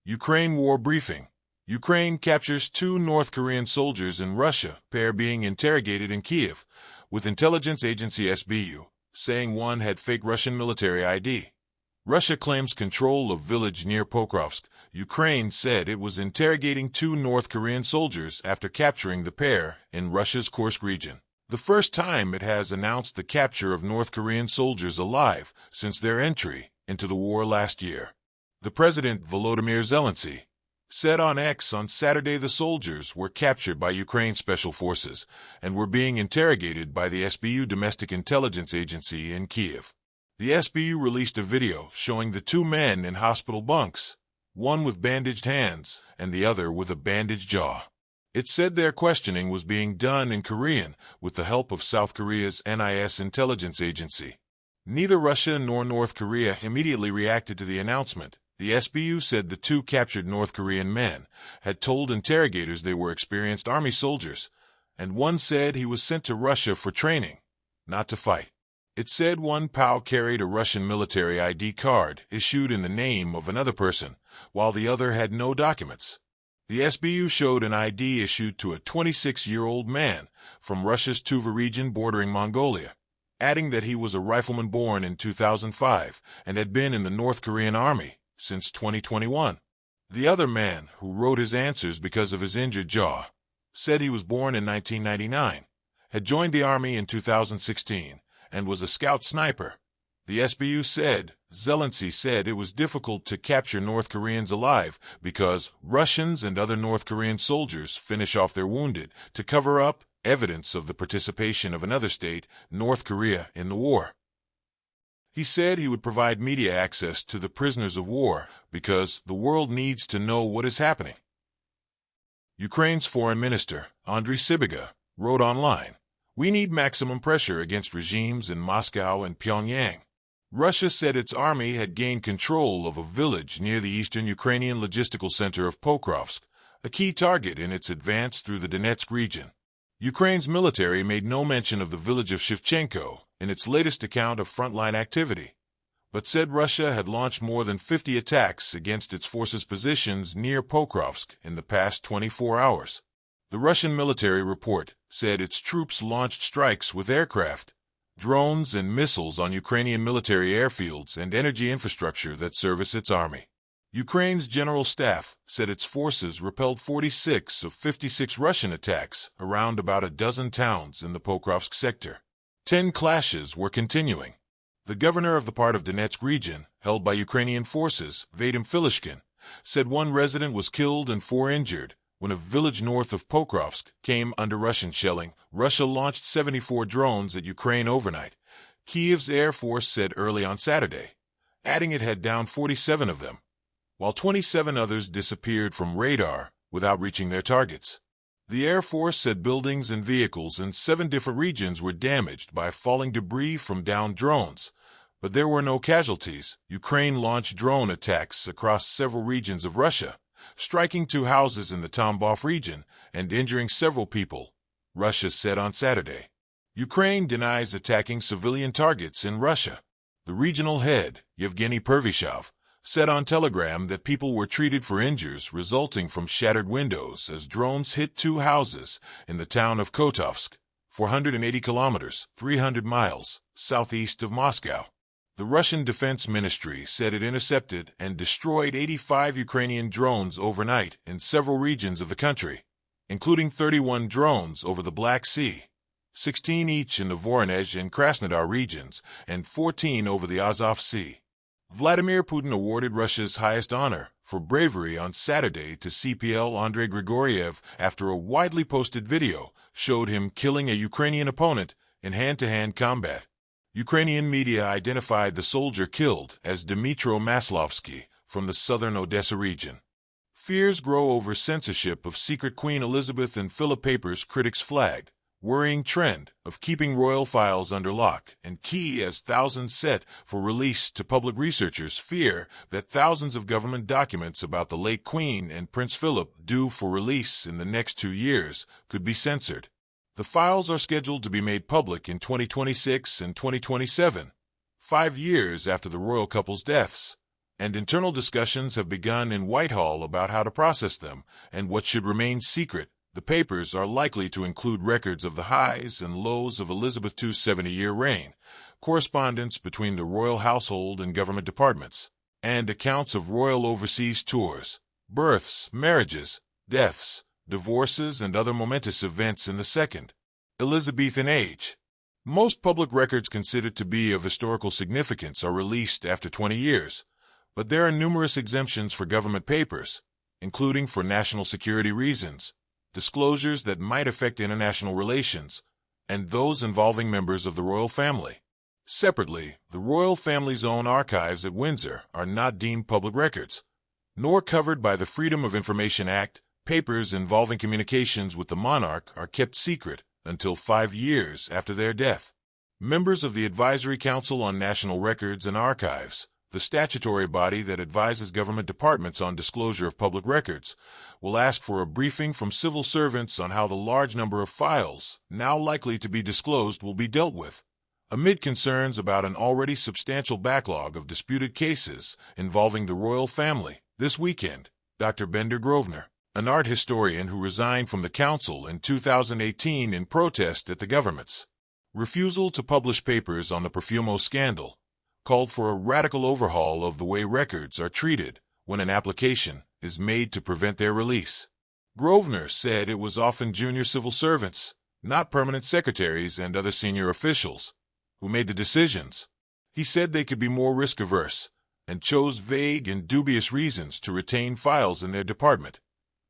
Ukraine war briefing. Ukraine captures 2 North Korean soldiers in Russia, pair being interrogated in Kiev, with intelligence agency SBU saying one had fake Russian military ID. Russia claims control of village near Pokrovsk. Ukraine said it was interrogating 2 North Korean soldiers after capturing the pair in Russia's Kursk region. The first time it has announced the capture of North Korean soldiers alive since their entry into the war last year. The President Volodymyr Zelensky said on X on Saturday the soldiers were captured by Ukraine Special Forces and were being interrogated by the SBU Domestic Intelligence Agency in Kiev. The SBU released a video showing the 2 men in hospital bunks, one with bandaged hands and the other with a bandaged jaw. It said their questioning was being done in Korean with the help of South Korea's NIS intelligence agency. Neither Russia nor North Korea immediately reacted to the announcement. The SBU said the 2 captured North Korean men had told interrogators they were experienced army soldiers, and one said he was sent to Russia for training, not to fight. It said one POW carried a Russian military ID card issued in the name of another person, while the other had no documents. The SBU showed an ID issued to a 26-year-old man from Russia's Tuva region bordering Mongolia, adding that he was a rifleman born in 2005 and had been in the North Korean army since 2021. The other man, who wrote his answers because of his injured jaw, said he was born in 1999, had joined the army in 2016, and was a scout sniper. The SBU said Zelensky said it was difficult to capture North Koreans alive because Russians and other North Korean soldiers finish off their wounded to cover up evidence of the participation of another state, North Korea, in the war. He said he would provide media access to the prisoners of war because the world needs to know what is happening. Ukraine's Foreign Minister, Andriy Sybiga, wrote online, "We need maximum pressure against regimes in Moscow and Pyongyang." Russia said its army had gained control of a village near the eastern Ukrainian logistical center of Pokrovsk, a key target in its advance through the Donetsk region. Ukraine's military made no mention of the village of Shevchenko in its latest account of frontline activity, but said Russia had launched more than 50 attacks against its forces' positions near Pokrovsk in the past 24 hours. The Russian military report said its troops launched strikes with aircraft, drones, and missiles on Ukrainian military airfields and energy infrastructure that service its army. Ukraine's General Staff said its forces repelled 46 of 56 Russian attacks around about a dozen towns in the Pokrovsk sector. 10 clashes were continuing. The governor of the part of Donetsk region held by Ukrainian forces, Vadim Filishkin, said 1 resident was killed and 4 injured when a village north of Pokrovsk came under Russian shelling. Russia launched 74 drones at Ukraine overnight, Kiev's Air Force said early on Saturday, adding it had downed 47 of them, while 27 others disappeared from radar without reaching their targets. The Air Force said buildings and vehicles in 7 different regions were damaged by falling debris from downed drones, but there were no casualties. Ukraine launched drone attacks across several regions of Russia, striking 2 houses in the Tambov region and injuring several people, Russia said on Saturday. Ukraine denies attacking civilian targets in Russia. The regional head, Yevgeny Pervyshov, said on Telegram that people were treated for injuries resulting from shattered windows as drones hit 2 houses in the town of Kotovsk, 480 kilometers, 300 miles, southeast of Moscow. The Russian Defense Ministry said it intercepted and destroyed 85 Ukrainian drones overnight in several regions of the country, including 31 drones over the Black Sea, 16 each in the Voronezh and Krasnodar regions, and 14 over the Azov Sea. Vladimir Putin awarded Russia's highest honor for bravery on Saturday to CPL Andrei Grigoriev after a widely posted video showed him killing a Ukrainian opponent in hand-to-hand combat. Ukrainian media identified the soldier killed as Dmytro Maslovsky from the southern Odessa region. Fears grow over censorship of secret Queen Elizabeth and Philip papers, critics flagged worrying trend of keeping royal files under lock and key as thousands set for release to public. Researchers fear that thousands of government documents about the late Queen and Prince Philip due for release in the next 2 years could be censored. The files are scheduled to be made public in 2026 and 2027, 5 years after the royal couple's deaths, and internal discussions have begun in Whitehall about how to process them and what should remain secret. The papers are likely to include records of the highs and lows of Elizabeth II's 70-year reign, correspondence between the royal household and government departments, and accounts of royal overseas tours, births, marriages, deaths, divorces, and other momentous events in the Second Elizabethan age. Most public records considered to be of historical significance are released after 20 years, but there are numerous exemptions for government papers, including for national security reasons, disclosures that might affect international relations, and those involving members of the royal family. Separately, the royal family's own archives at Windsor are not deemed public records, nor covered by the Freedom of Information Act. Papers involving communications with the monarch are kept secret until 5 years after their death. Members of the Advisory Council on National Records and Archives, the statutory body that advises government departments on disclosure of public records, will ask for a briefing from civil servants on how the large number of files now likely to be disclosed will be dealt with. Amid concerns about an already substantial backlog of disputed cases involving the royal family, this weekend, Dr. Bender Grosvenor, an art historian who resigned from the council in 2018 in protest at the government's refusal to publish papers on the Profumo scandal, called for a radical overhaul of the way records are treated when an application is made to prevent their release. Grosvenor said it was often junior civil servants, not permanent secretaries and other senior officials, who made the decisions. He said they could be more risk-averse and chose vague and dubious reasons to retain files in their department.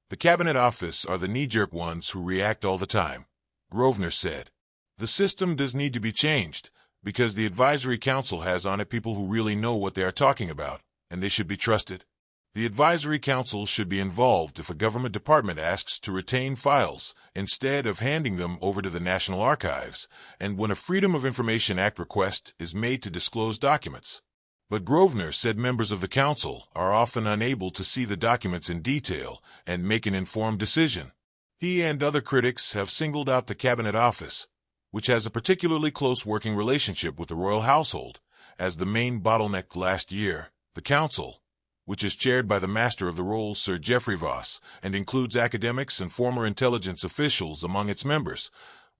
The Cabinet Office are the knee-jerk ones who react all the time, Grosvenor said. The system does need to be changed, because the Advisory Council has on it people who really know what they are talking about, and they should be trusted. The Advisory Council should be involved if a government department asks to retain files, instead of handing them over to the National Archives, and when a Freedom of Information Act request is made to disclose documents. But Grosvenor said members of the council are often unable to see the documents in detail and make an informed decision. He and other critics have singled out the Cabinet Office, which has a particularly close working relationship with the royal household, as the main bottleneck last year. The council, which is chaired by the Master of the Rolls Sir Geoffrey Voss and includes academics and former intelligence officials among its members,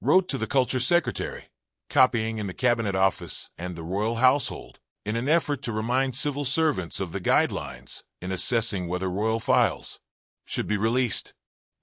wrote to the Culture Secretary, copying in the Cabinet Office and the royal household, in an effort to remind civil servants of the guidelines in assessing whether royal files should be released.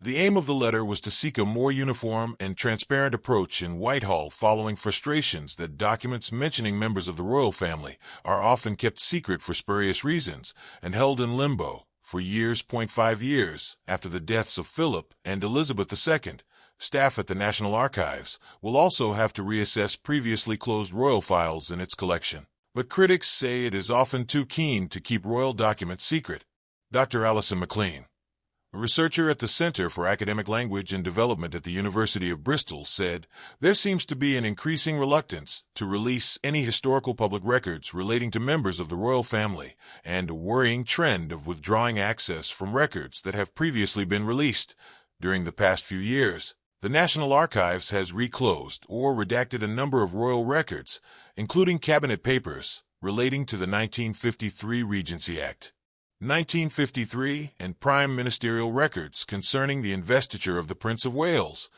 The aim of the letter was to seek a more uniform and transparent approach in Whitehall following frustrations that documents mentioning members of the royal family are often kept secret for spurious reasons and held in limbo for years. 5 years after the deaths of Philip and Elizabeth II, staff at the National Archives will also have to reassess previously closed royal files in its collection. But critics say it is often too keen to keep royal documents secret. Dr. Alison McLean, a researcher at the Center for Academic Language and Development at the University of Bristol, said, "There seems to be an increasing reluctance to release any historical public records relating to members of the royal family, and a worrying trend of withdrawing access from records that have previously been released. During the past few years, the National Archives has reclosed or redacted a number of royal records, including cabinet papers relating to the 1953 Regency Act, 1953, and prime ministerial records concerning the investiture of the Prince of Wales."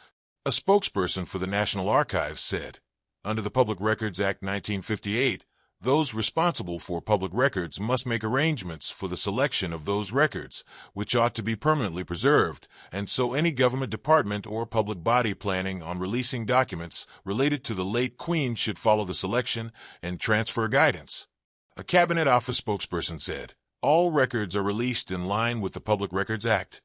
A spokesperson for the National Archives said, "Under the Public Records Act 1958, those responsible for public records must make arrangements for the selection of those records, which ought to be permanently preserved, and so any government department or public body planning on releasing documents related to the late Queen should follow the selection and transfer guidance." A Cabinet Office spokesperson said, "All records are released in line with the Public Records Act."